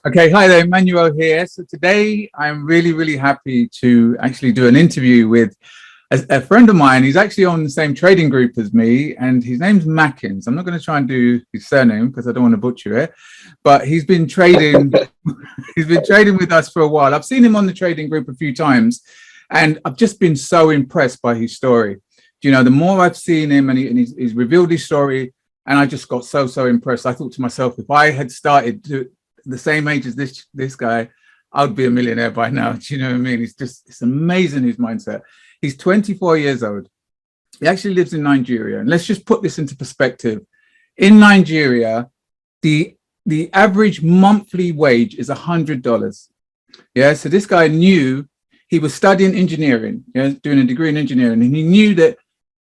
Okay, hi there, Emmanuel here. So today I'm really happy to actually do an interview with a friend of mine. He's actually on the same trading group as me, and his name's Mackins. I'm not going to try and do his surname because I don't want to butcher it, but he's been trading. He's been trading with us for a while. I've seen him on the trading group a few times, and I've just been so impressed by his story. You know, the more I've seen him, and he's revealed his story, and I just got so impressed. I thought to myself, if I had started the same age as this guy, I'd be a millionaire by now. Do you know what I mean? It's amazing, his mindset. He's 24 years old. He actually lives in Nigeria. And let's just put this into perspective. In Nigeria, the average monthly wage is $100. Yeah. So this guy knew he was studying engineering, doing a degree in engineering, and he knew that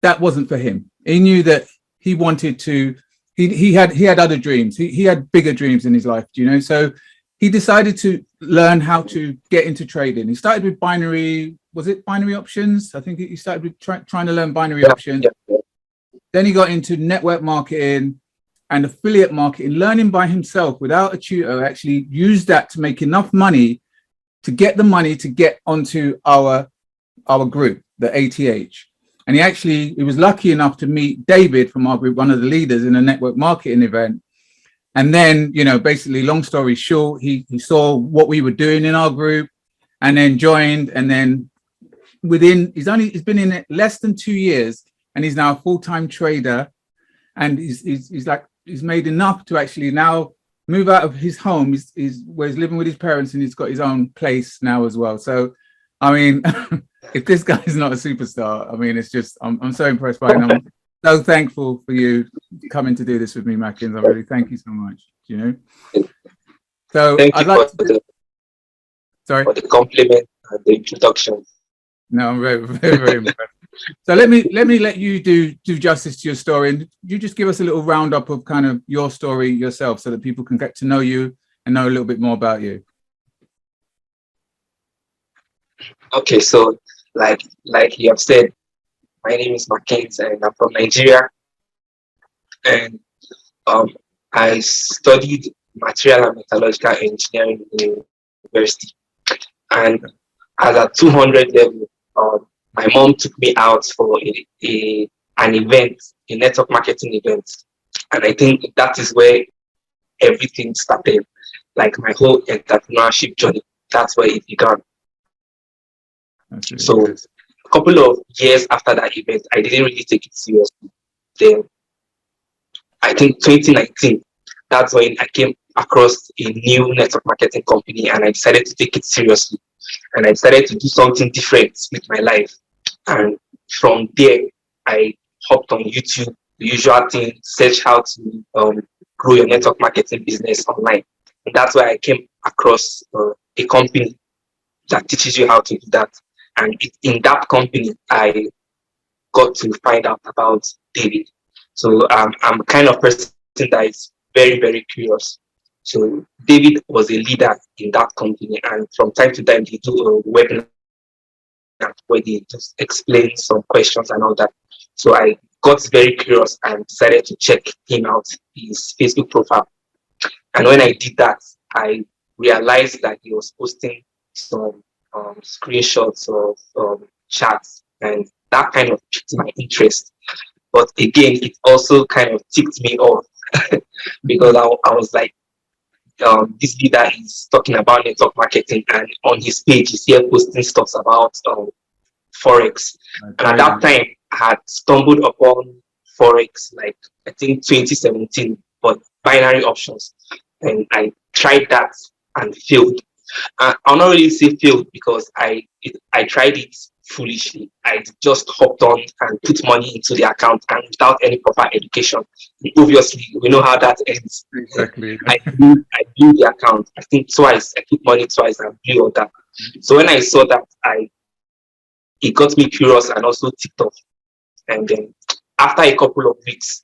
that wasn't for him. He knew that he wanted to. He had other dreams. He had bigger dreams in his life, so he decided to learn how to get into trading. He started with binary options? I think he started with trying to learn binary options. Yeah. Then he got into network marketing and affiliate marketing, learning by himself without a tutor. Actually used that to make enough money to get the money to get onto our group, the ATH. And he was lucky enough to meet David from our group, one of the leaders in a network marketing event. And then, basically, long story short, he saw what we were doing in our group and then joined. And then he's been in it less than 2 years, and he's now a full-time trader. And he's made enough to actually now move out of his home. Where he's living with his parents, and he's got his own place now as well. So, I mean, if this guy is not a superstar, I mean, it's just, I'm so impressed by him. I'm so thankful for you coming to do this with me, Mackins. I really thank you so much, So Thank I'd you like for the compliment and the introduction. No, I'm very impressed. So let me let you do justice to your story, and you just give us a little roundup of kind of your story yourself so that people can get to know you and know a little bit more about you. Okay, so like you have said, my name is Mackins and I'm from Nigeria. And I studied material and metallurgical engineering in the university. And as a 200 level, my mom took me out for an event, a network marketing event. And I think that is where everything started, like my whole entrepreneurship journey. That's where it began. So a couple of years after that event, I didn't really take it seriously. Then I think 2019, that's when I came across a new network marketing company, and I decided to take it seriously. And I decided to do something different with my life. And from there, I hopped on YouTube, the usual thing, search how to grow your network marketing business online. And that's where I came across a company that teaches you how to do that. And in that company, I got to find out about David. So I'm kind of person that is very curious. So David was a leader in that company, and from time to time they do a webinar where they just explain some questions and all that. So I got very curious and decided to check him out, his Facebook profile. And when I did that, I realized that he was posting some screenshots of chats, and that kind of piqued my interest. But again, it also kind of ticked me off because I was like, this leader is talking about network marketing, and on his page he's here posting stuff about Forex. Okay. And at that time, I had stumbled upon Forex, like I think 2017, but binary options. And I tried that and failed. I'll not really say failed because I tried it foolishly. I just hopped on and put money into the account, and without any proper education. And obviously, we know how that ends. Exactly. I blew the account. I think twice. I put money twice and blew all that. So when I saw that, it got me curious and also ticked off. And then after a couple of weeks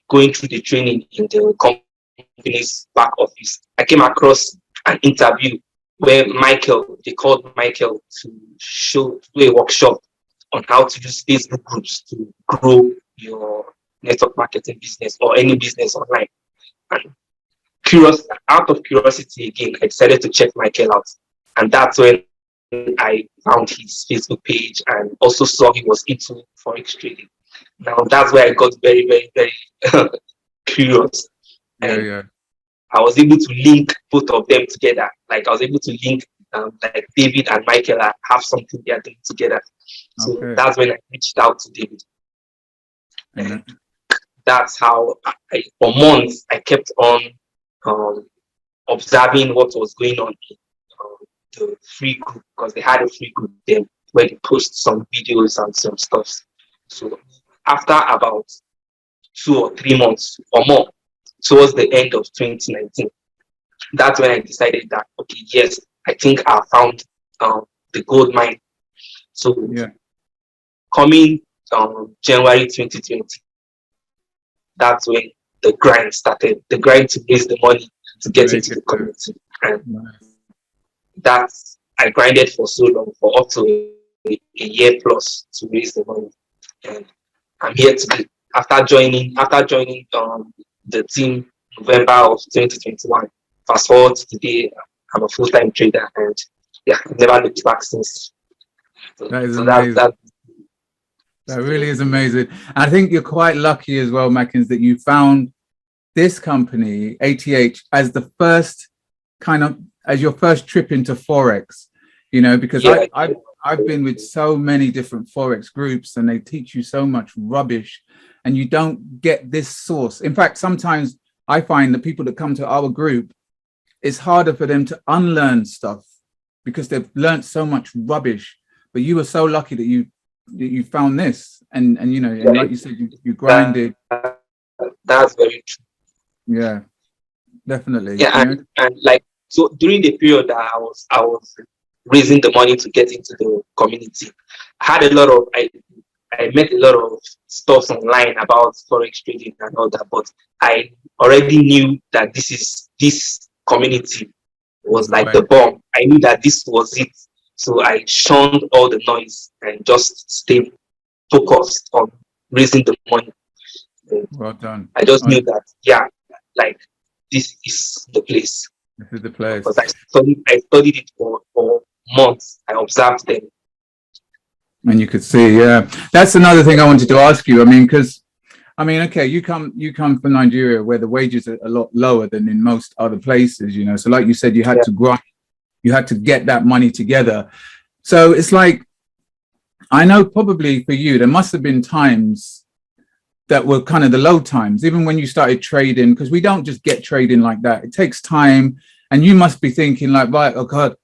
going through the training in the company's back office, I came across an interview where they called Michael to do a workshop on how to use Facebook groups to grow your network marketing business or any business online. And out of curiosity again, I decided to check Michael out. And that's when I found his Facebook page and also saw he was into forex trading. Now that's where I got very, very, very curious. Yeah, And yeah. I was able to link both of them together. Like I was able to link like David and Michael have something they are doing together. So Okay. that's when I reached out to David. And that's how for months I kept on um, observing what was going on in the free group, because they had a free group then where they post some videos and some stuff. So after about 2 or 3 months or more, towards the end of 2019, that's when I decided that, okay, yes, I think I found the gold mine. So Yeah. coming January 2020, that's when the grind started. The grind to raise the money to get into the community. And that's, I grinded for so long, for up to a year plus to raise the money. And I'm here today. After joining the team November of 2021, fast forward to today, I'm a full-time trader, and yeah, I've never looked back since. That is amazing. That really is amazing. I think you're quite lucky as well, Mackins, that you found this company, ATH, as the first as your first trip into Forex, because yeah, I've been with so many different Forex groups and they teach you so much rubbish and you don't get this source. In fact, sometimes I find that people that come to our group, it's harder for them to unlearn stuff because they've learned so much rubbish. But you were so lucky that you found this and like you said, you grinded. That's very true. Yeah, definitely. Yeah, and like, so during the period that I was raising the money to get into the community, I had I met a lot of stuff online about forex trading and all that, but I already knew that this community was like the bomb. I knew that this was it. So I shunned all the noise and just stayed focused on raising the money. Well done. I just knew that, yeah, like this is the place. This is the place. Because I studied it for months. I observed them. And you could see, yeah. That's another thing I wanted to ask you. Okay, you come from Nigeria where the wages are a lot lower than in most other places, So like you said, you had to grind, you had to get that money together. So it's like, I know probably for you, there must have been times that were kind of the low times, even when you started trading, because we don't just get trading like that. It takes time. And you must be thinking like, right, oh God,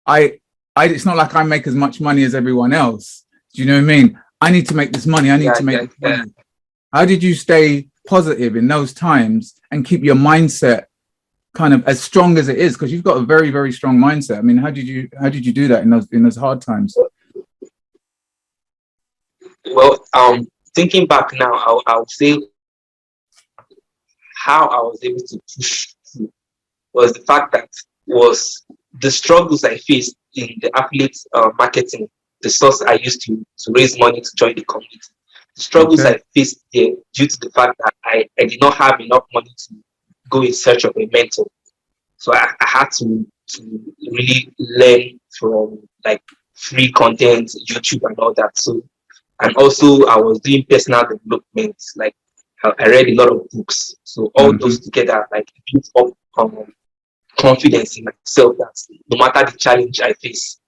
it's not like I make as much money as everyone else. Do you know what I mean? I need to make this money. I need to make this money. How did you stay positive in those times and keep your mindset kind of as strong as it is? Because you've got a very, very strong mindset. I mean, how did you do that in those hard times? Well, thinking back now, I'll say how I was able to push through was the fact that was the struggles I faced in the affiliate marketing, the source I used to raise money to join the community. The struggles I faced there due to the fact that I did not have enough money to go in search of a mentor. So I had to really learn from like free content, YouTube and all that. So, and also I was doing personal development, like I read a lot of books. So all those together, like built up confidence in myself that no matter the challenge I face,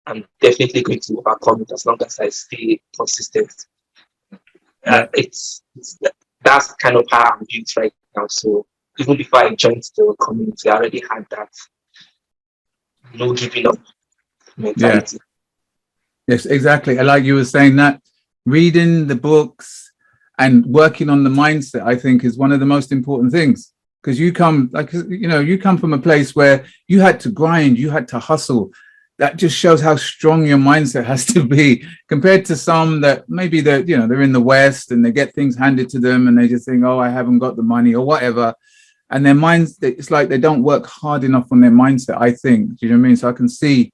I'm definitely going to overcome it as long as I stay consistent. That's kind of how I'm built right now. So even before I joined the community, I already had that no giving up mentality. Yes, exactly. Like you were saying, that reading the books and working on the mindset, I think, is one of the most important things. Because you come from a place where you had to grind, you had to hustle. That just shows how strong your mindset has to be compared to some that maybe they're in the West and they get things handed to them and they just think, oh, I haven't got the money or whatever. And their minds, it's like they don't work hard enough on their mindset, I think. Do you know what I mean? So I can see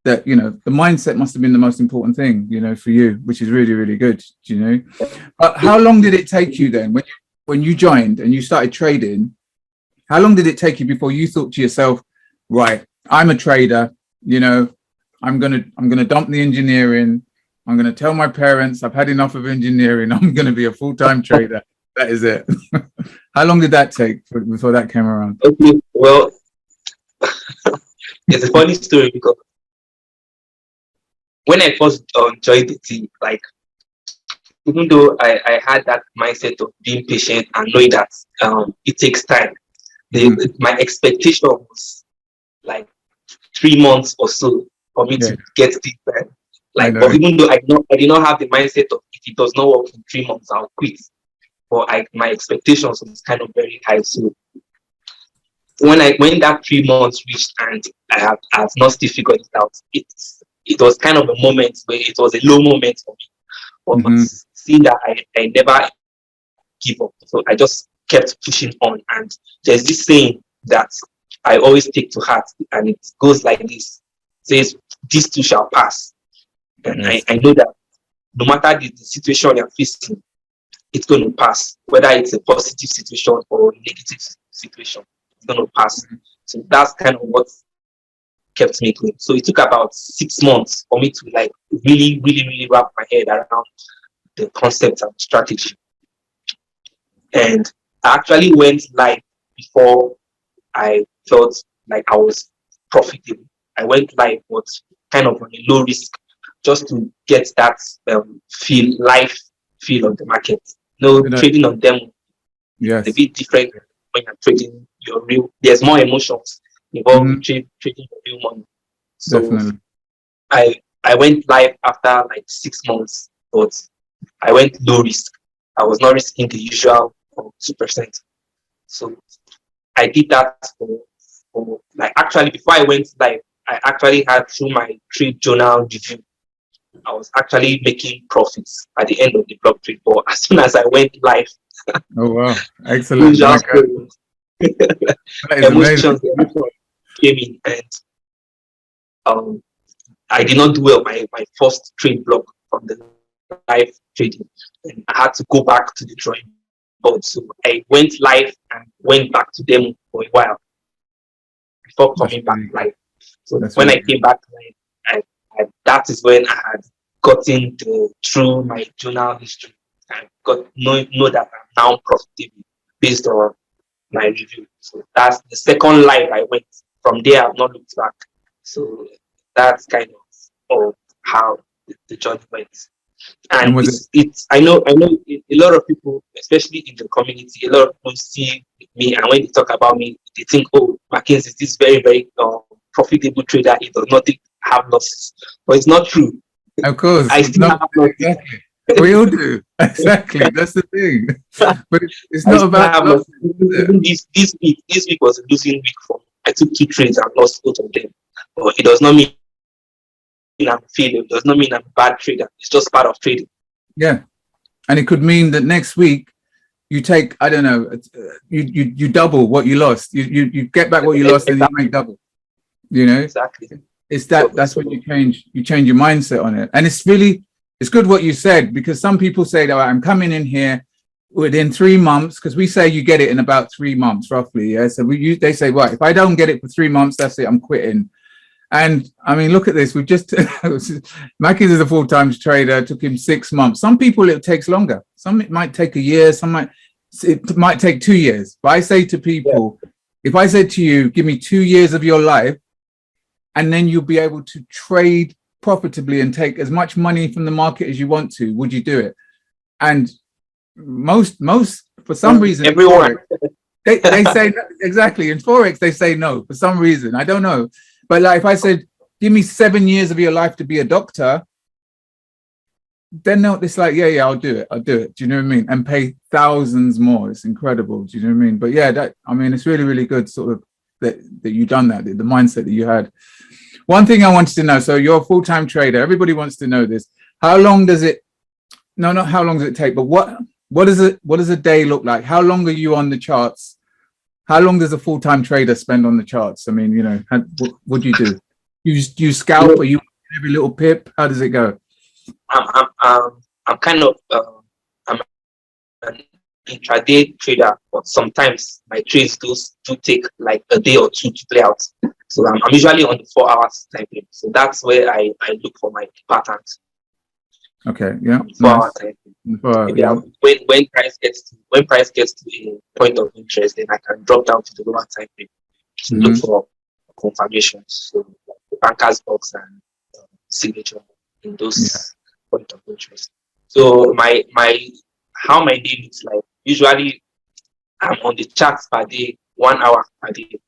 that, the mindset must have been the most important thing, for you, which is really, really good, But how long did it take you then when you joined and you started trading? How long did it take you before you thought to yourself, right, I'm a trader, you know, I'm gonna dump the engineering. I'm gonna tell my parents I've had enough of engineering. I'm gonna be a full-time trader. That is it. How long did that take before that came around? Okay, well, it's a funny story because when I first joined the team, like, even though I had that mindset of being patient and knowing that it takes time, my expectation was like 3 months or so for me to get this done. Like, but even though I did not have the mindset of if it does not work in 3 months, I'll quit. But my expectations was kind of very high. So when that 3 months reached and I have not still figured it out, it was kind of a moment where it was a low moment for me. But seeing that I never give up, so I just kept pushing on. And there's this saying that I always take to heart, and it goes like this: it says, "This too shall pass." And I know that no matter the situation you're facing, it's going to pass. Whether it's a positive situation or a negative situation, it's going to pass. So that's kind of what kept me going. So it took about 6 months for me to like really, really, really wrap my head around the concept and strategy. And I actually went live before I felt like I was profitable. I went live, but kind of on a low risk, just to get that life feel of the market. Trading on them is a bit different when you're trading your real. There's more emotions involved in trading your real money. So definitely. I went live after like 6 months, but I went low risk. I was not risking the usual 2%. So I did that for like, actually before I went live, I actually had through my trade journal review, I was actually making profits at the end of the block trade. But as soon as I went live, oh wow, excellent! Emotions came in, and I did not do well my first trade block from the live trading, and I had to go back to the drawing board. So I went live and went back to them for a while before coming back live. So when I came back live, that is when I had gotten through my journal history. I got know that I'm now profitable based on my review. So that's the second live I went. From there, I've not looked back. So that's kind of how the journey went. And it's I know a lot of people, especially in the community, a lot of people see me, and when they talk about me, they think, oh, Mackins is this very, very profitable trader. He does not have losses. But it's not true. Of course. I still have losses. Exactly. We all do. Exactly. That's the thing. But it's not about losses, even this week was a losing week for me. I took 2 trades and lost both of them. But it does not mean I'm failing. It does not mean I'm a bad trader. It's just part of trading. Yeah. And it could mean that next week you take, I don't know, you double what you lost. You get back what you lost and you make double. You know? Exactly. It's that's when you change your mindset on it. And it's good what you said, because some people say, oh, I'm coming in here within 3 months, because we say you get it in about 3 months roughly. Yeah. So they say, right, if I don't get it for 3 months, that's it, I'm quitting. And I mean, look at this. We've just Mackins is a full-time trader. It took him 6 months. Some people it takes longer. Some it might take a year. It might take 2 years. But I say to people, if I said to you, give me 2 years of your life, and then you'll be able to trade profitably and take as much money from the market as you want to, would you do it? And most for some reason, everyone they say exactly. In Forex, they say no for some reason. I don't know. But like if I said, give me 7 years of your life to be a doctor, then no, it's like, yeah, I'll do it. Do you know what I mean? And pay thousands more. It's incredible. Do you know what I mean? But yeah, it's really, really good sort of that you done that, the mindset that you had. One thing I wanted to know, so you're a full-time trader. Everybody wants to know this. How long does it, no, not how long does it take, but what does a day look like? How long are you on the charts? How long does a full-time trader spend on the charts? I mean, you know, what do you do? You scalp? Are you every little pip? How does it go? I'm kind of I'm an intraday trader, but sometimes my trades do take like a day or two to play out. So I'm usually on the 4 hours time frame. So that's where I look for my patterns. Okay, yeah, 4 hour nice. time frame. Maybe Yeah. when price gets to a point of interest, then I can drop down to the lower time frame to look Mhm. for confirmations. So the banker's box and signature in Yeah. those point of interest. So my how my day looks like. Usually I'm on the charts per day, 1 hour per day.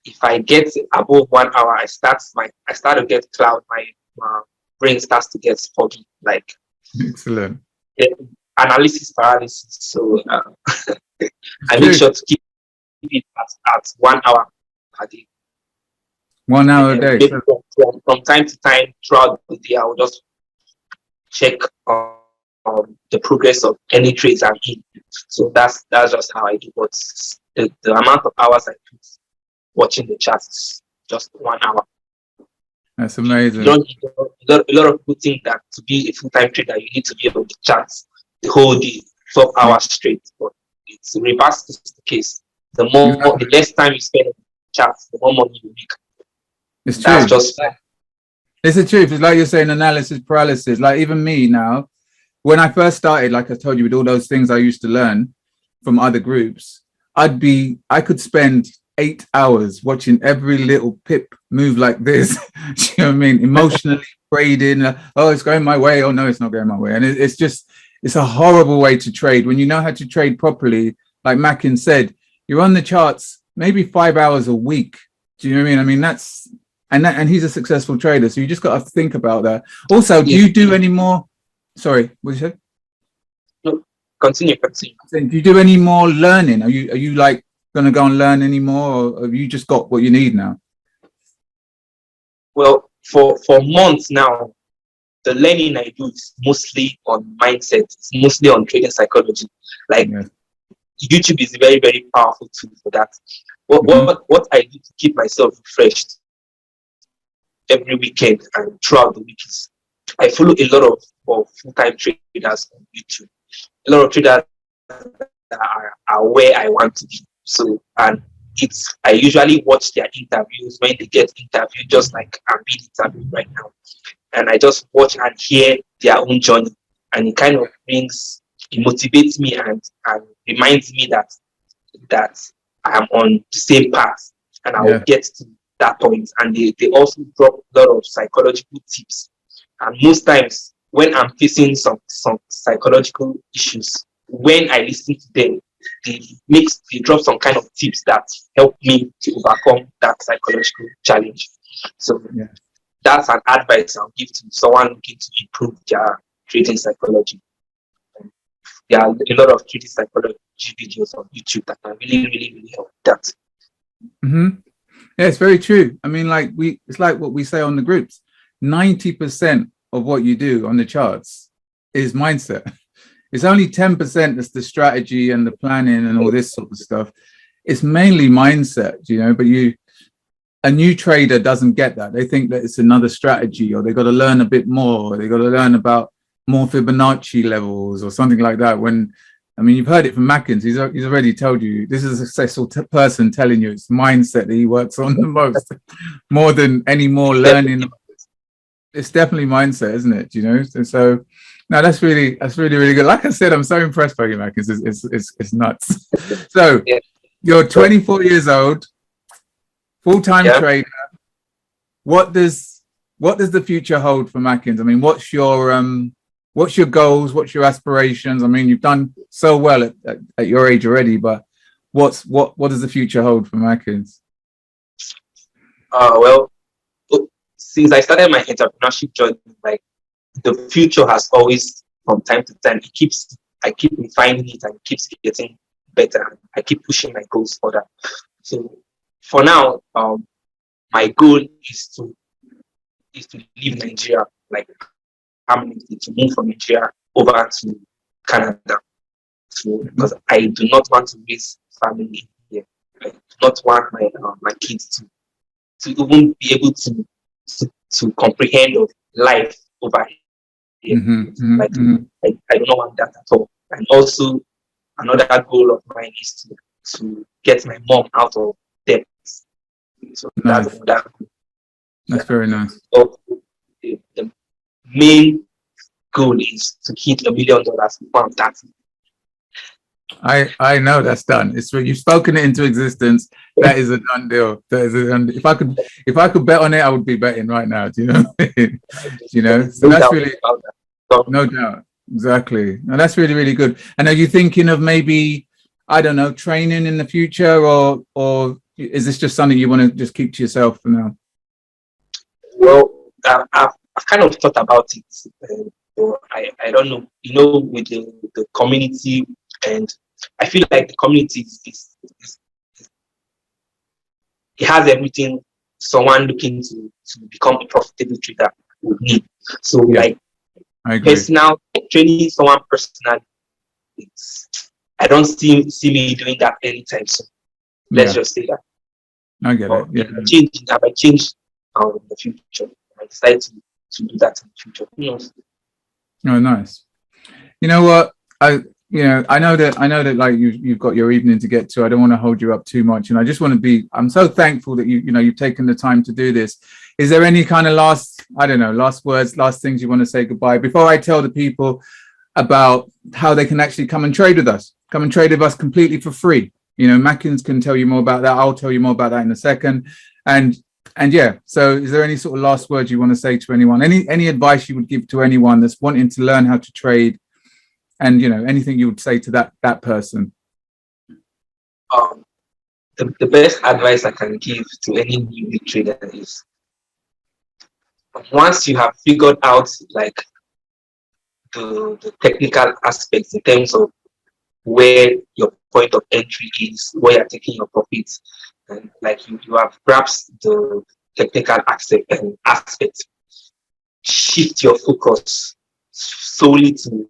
If I get above 1 hour, I start to get cloud. My brain starts to get foggy, like Excellent. eh, analysis paralysis. So It's I make true. sure to keep it at 1 hour per day. 1 hour a And day. maybe So from time to time throughout the day, I will just check the progress of any trades I'm in. So that's just how I do. But the amount of hours I put watching the charts is just 1 hour. that's You amazing. don't a lot of people think that to be a full-time trader you need to be on the charts the whole day, 12 Yeah, hours straight. But it's reverse is the case. The exactly. less time you spend on the charts, the more money you make. It's That's true. just It's the truth. It's like you're saying, analysis paralysis. Like even me now, when I first started, like I told you, with all those things I used to learn from other groups, I could spend 8 hours watching every little pip move like this. Do you know what I mean? Emotionally trading. Oh, it's going my way. Oh no, it's not going my way. And it's just, it's a horrible way to trade. When you know how to trade properly, like Mackins said, you're on the charts maybe 5 hours a week. Do you know what I mean? I mean, and he's a successful trader. So you just got to think about that. Also, do yeah. you do any more? Sorry, what did you say? No, continue. Do you do any more learning? Are you like going to go and learn any more, or have you just got what you need now? Well, for months now, the learning I do is mostly on mindset. It's mostly on trading psychology. Like Yes. YouTube is a very, very powerful tool for that. Mm-hmm. What I do to keep myself refreshed every weekend and throughout the week is I follow a lot of full-time traders on YouTube. A lot of traders that are where I want to be. So and it's I usually watch their interviews when they get interviewed, just like I'm being interviewed right now. And I just watch and hear their own journey. And it kind of it motivates me and reminds me that I am on the same path and I will Yeah. get to that point. And they also drop a lot of psychological tips. And most times when I'm facing some psychological issues, when I listen to them, they drop some kind of tips that help me to overcome that psychological challenge. So Yeah. that's an advice I'll give to someone looking to improve their trading psychology. There are a lot of trading psychology videos on YouTube that can really help that. Mm-hmm. Yeah, it's very true. I mean, it's like what we say on the groups. 90% of what you do on the charts is mindset. It's only 10% that's the strategy and the planning and all this sort of stuff. It's mainly mindset, but a new trader doesn't get that. They think that it's another strategy, or they've got to learn a bit more, or they've got to learn about more Fibonacci levels or something like that. When, I mean, you've heard it from Mackins. He's already told you this is a successful person telling you it's mindset that he works on the most, more than any more learning. It's definitely mindset, isn't it? So no, that's really good. Like I said, I'm so impressed by you, Mackins. It's nuts. So Yeah. you're So 24 years old, full-time yeah. trader. What does the future hold for Mackins? I mean, what's your goals? What's your aspirations? I mean, you've done so well at your age already, but what does the future hold for Mackins? Well, since I started my entrepreneurship journey, like the future has always, from time to time, I keep refining it and it keeps getting better. I keep pushing my goals further. So for now, my goal is to leave Nigeria, like permanently, to move from Nigeria over to Canada. So Mhm. because I do not want to raise family here. I do not want my kids to even be able to comprehend of life over here. Mhm. Mhm. Like Mhm. I do not want that at all. And also another goal of mine is to get my mom out of debt. So that's Nice. another goal. That's very nice. So the main goal is to hit $1 million before I'm 30. I know that's done. It's you've spoken it into existence. That is a done deal. That is a done, if I could bet on it, I would be betting right now. Do you know? You know, so that's really no doubt. Exactly. And that's really, really good. And are you thinking of maybe, I don't know, training in the future, or is this just something you want to just keep to yourself for now? Well, I've kind of thought about it. But I don't know, with the community, and I feel like the community is it has everything someone looking to become a profitable trader would need. So like personal training someone personal, I don't see me doing that anytime soon. Let's just say that. I get it. Yeah. I might change in the future. I decide to do that in the future. Who knows? Oh, nice. You know what? I know that like you've got your evening to get to. I don't want to hold you up too much, and I just want to be. I'm so thankful that you've taken the time to do this. Is there any kind of last words, last things you want to say goodbye before I tell the people about how they can actually come and trade with us? Come and trade with us completely for free. Mackins can tell you more about that. I'll tell you more about that in a second. And yeah, so is there any sort of last words you want to say to anyone? Any advice you would give to anyone that's wanting to learn how to trade? And anything you would say to that person? The best advice I can give to any new trader is, once you have figured out like the technical aspects in terms of where your point of entry is, where you're taking your profits, and like you have grasped the technical aspect, shift your focus solely to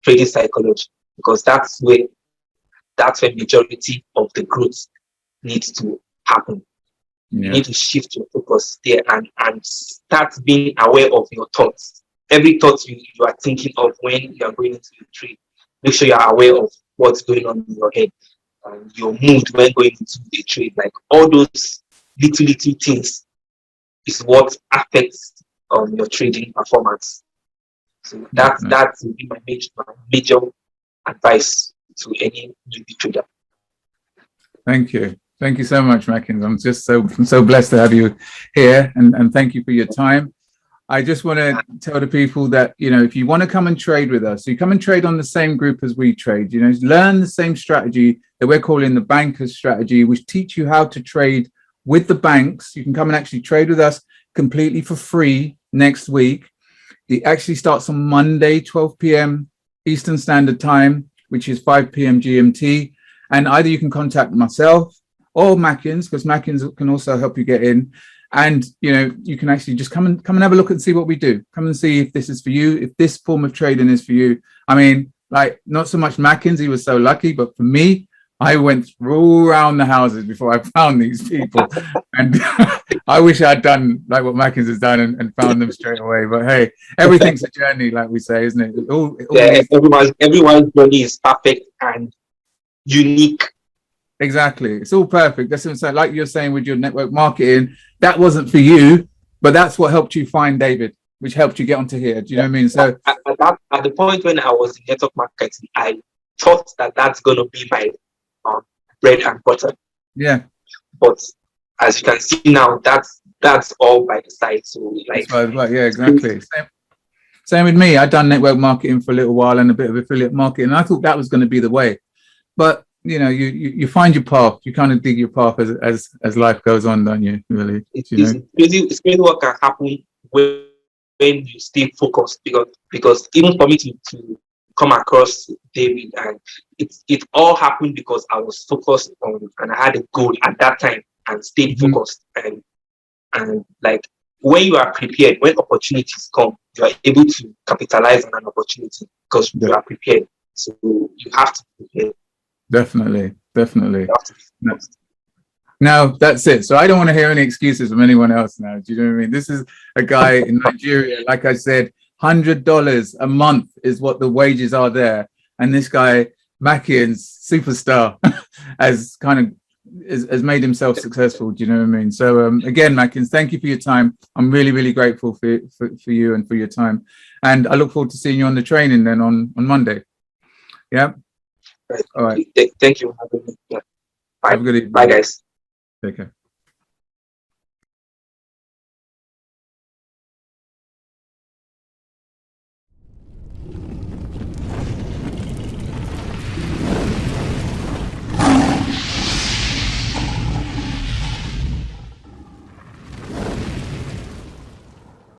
trading psychology, because that's where majority of the growth needs to happen. You need to shift your focus there and start being aware of your thoughts. Every thought you are thinking of when you are going into the trade, make sure you are aware of what's going on in your head, your mood when going into the trade. Like all those little things is what affects your trading performance. So that would be my major advice to any newbie trader. Thank you so much, Mackins. I'm just so blessed to have you here, and thank you for your time. I just want to tell the people that if you want to come and trade with us, you come and trade on the same group as we trade. Learn the same strategy that we're calling the bankers strategy, which teach you how to trade with the banks. You can come and actually trade with us completely for free next week. It actually starts on Monday, 12 p.m. Eastern Standard Time, which is 5 p.m. GMT. And either you can contact myself or Mackins, because Mackins can also help you get in. And you can actually just come and have a look and see what we do. Come and see if this is for you, if this form of trading is for you. I mean, like, not so much Mackins, he was so lucky, but for me, I went all around the houses before I found these people. And I wish I'd done like what Mackins has done and found them straight away. But hey, everything's a journey, like we say, isn't it? Everyone's journey is perfect and unique. Exactly. It's all perfect. That's what, like you're saying with your network marketing, that wasn't for you, but that's what helped you find David, which helped you get onto here. Do you know what I mean? So at the point when I was in network marketing, I thought that that's going to be my bread and butter. Yeah. But as you can see now, that's all by the side. So like, yeah, exactly. Same with me. I'd done network marketing for a little while and a bit of affiliate marketing. And I thought that was going to be the way. But you find your path. You kind of dig your path as life goes on, don't you? Really, it's crazy what can happen when you stay focused. Because even for me to come across David, and it all happened because I was focused on, and I had a goal at that time and stayed focused. And like, when you are prepared, when opportunities come, you are able to capitalize on an opportunity because you are prepared. So you have to be prepared. Definitely. No, that's it. So I don't want to hear any excuses from anyone else now. Do you know what I mean? This is a guy in Nigeria, like I said, $100 a month is what the wages are there. And this guy Mackins, superstar, has kind of has made himself successful. Do you know what I mean? So again, Mackins, thank you for your time. I'm really, really grateful for you and for your time. And I look forward to seeing you on the training then on Monday. Yeah. Right. All right. Thank you for having me. Yeah. Bye. Have a good evening. Bye, guys. Take care.